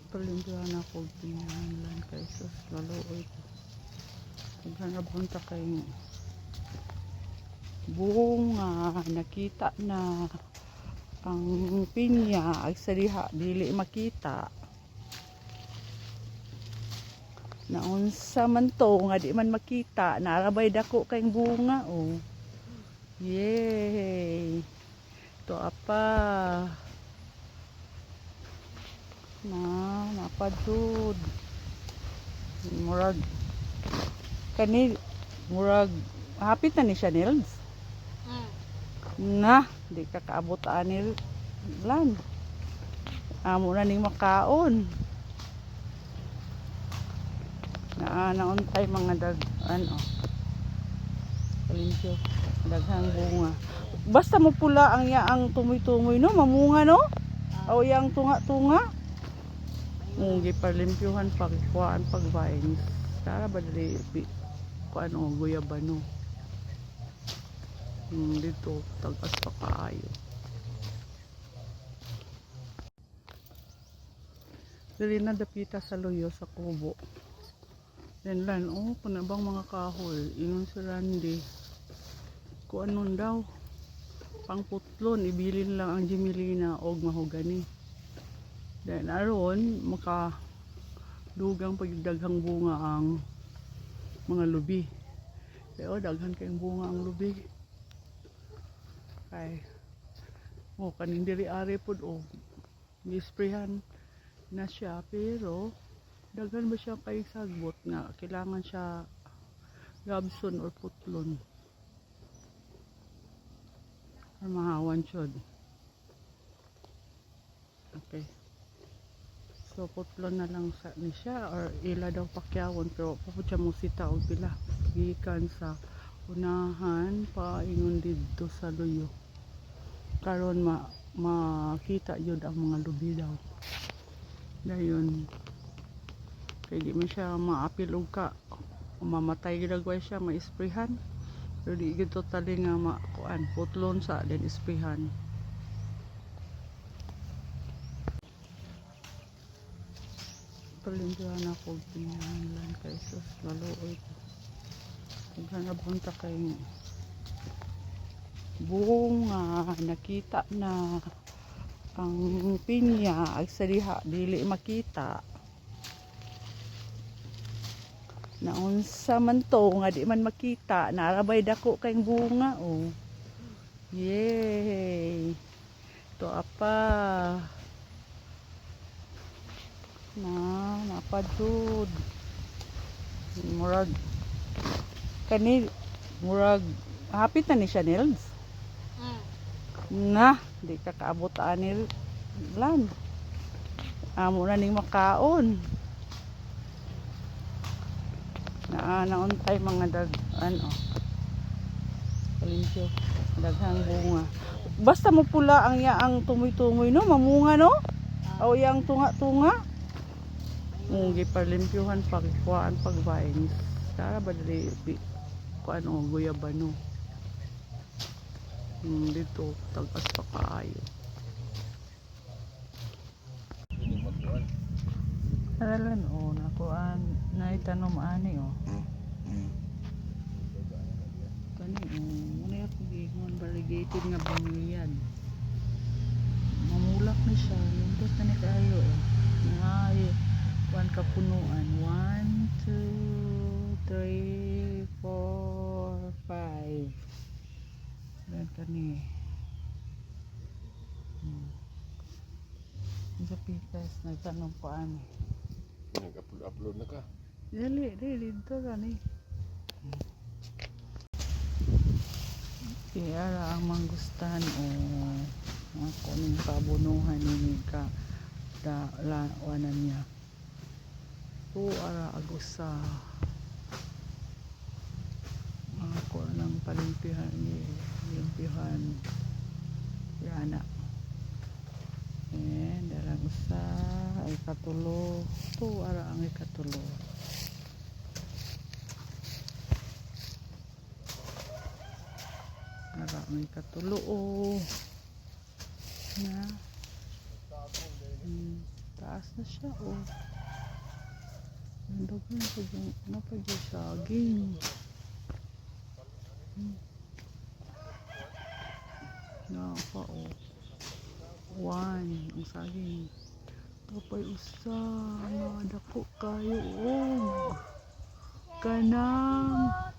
Palimpihan ako pinangan kay sus laluoy ko. Naghanap hunta kay bunga, nakita na ang pinya ay sa diha dili makita. Naunsa man to nga di man makita, narabay dako kay bunga oh. Yay! To apa? Napadud. Murag kani murag hapit na ni siya Nils. Na, di ka kaabot anil lan. Amo na ning makaon. Nauntay mga kalimpyo, daghang bunga. Basta mo pula ang yaang tumoy-tumoy no, mamunga no? O yang tunga-tunga. Mungi palimpyuhan pagkuan pagvines. Tara ba dali kuan o guyabano. Dito tagas pa kaayo. Dili na dapita sa luyo sa kubo. Then lan, panabang mga kahoy, ingon si Randy. Kung anon daw, pangputlon, ibilin lang ang Jemelina og mahogani. Then aron, makadugang pagdaghang bunga ang mga lubi. Pero daghan kayong bunga ang lubi. Kay, kaning diri ari pod gisprehan na siya, pero daghan ba siya kay sagbot nga kailangan siya gabson or putlon or mahawan siya. Okay, so putlon na lang ni siya or ila daw pakyawon, pero pupud siya musita og pila gikan sa unahan pa ingon didto sa luyo karon makita yun ang mga lubi daw dayon. Kaya di man siya maapil og ka mamatay ginagway siya ma-sprayhan, pero di gid totally nga makuan putlon sa then sprayhan. Palimpihan ako pinangan kay sus laluoy ko. Naghanap hunta kay bunga, nakita na ang pinya ay sa diha dili makita. Naunsa man to nga di man makita, narabay dako kay bunga oh. Yay! To apa? Napadud. Murag kani murag hapit na ni siya Nils. Na, di ka kaabot anil lan. Amo na ning makaon. Nauntay mga kalimpyo, daghang bunga. Basta mo pula ang yaang tumoy-tumoy no, mamunga no? O yang tunga-tunga. Mungi palimpyuhan pagkuan pagvines. Tara ba dali kuan o guyabano. Dito tagas pa kaayo. Aralan nakuan na itanom ani kani muna ako giingon variegated nga banyan. Mamulak na siya, lindot na ni kayo ngay kuan kapunuan 1, 2, 3, 4, 5 dan kani sa pikas nagtanong po ani nag-upload na ka dali dito kani kaya ang mangustan ako ning pabunuhan ni ka lawanan niya ara agusa ako nang palimpihan ni limpihan yana darang usa ay katulo ara ang ikatulo ara ang ikatulo na taas na siya, oh. Nandagan pa yung, saging. Naka, oh. 1 ang saging. Tapay usa, nadako kayo, oh. Kanang